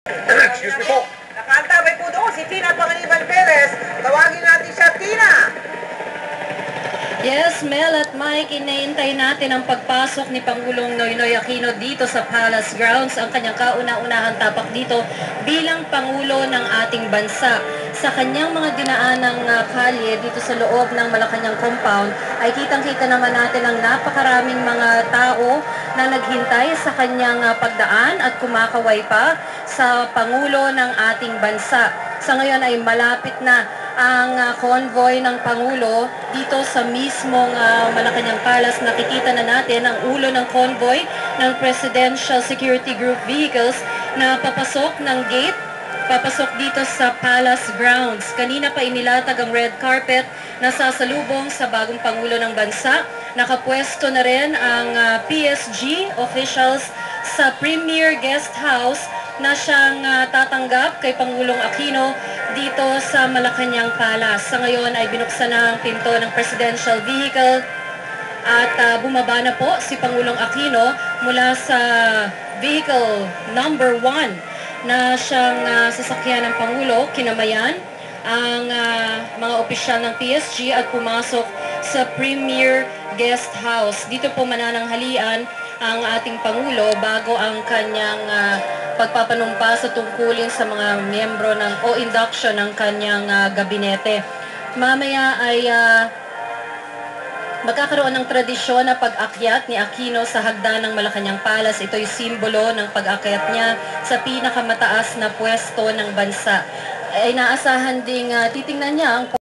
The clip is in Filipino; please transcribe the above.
Excuse me po. Nakaantabay po doon si Tina Panganiban Perez. Tawagin natin siya, Tina! Yes, Mel at Mike, inaintay natin ang pagpasok ni Pangulong Noynoy Aquino dito sa Palace Grounds, ang kanyang kauna-unahang tapak dito bilang Pangulo ng ating bansa. Sa kanyang mga dinaanang kalye dito sa loob ng Malacanang compound ay kitang-kita naman natin ang napakaraming mga tao na naghintay sa kanyang pagdaan at kumakaway pa sa Pangulo ng ating bansa. Sa ngayon ay malapit na ang convoy ng Pangulo dito sa mismong Malacanang Palace. Nakikita na natin ang ulo ng convoy ng Presidential Security Group vehicles na papasok ng gate, papasok dito sa Palace Grounds. Kanina pa inilatag ang red carpet na sasalubong sa bagong Pangulo ng bansa. Nakapwesto na rin ang PSG officials sa Premier Guest House na siyang tatanggap kay Pangulong Aquino dito sa Malacanang Palace. Sa ngayon ay binuksan na ang pinto ng presidential vehicle at bumaba na po si Pangulong Aquino mula sa vehicle number 1 na siyang sasakyan ng Pangulo. Kinamayan ang mga opisyal ng PSG at pumasok sa Premier Guest House. Dito po manananghalian ang ating Pangulo bago ang kanyang pagpapanumpa sa tungkulin sa mga miyembro o induction ng kanyang gabinete. Mamaya ay magkakaroon ng tradisyon na pag-akyat ni Aquino sa hagdan ng Malacanang Palace. Ito'y simbolo ng pag-akyat niya sa pinakamataas na pwesto ng bansa. Ay naasahan ding titingnan niya ang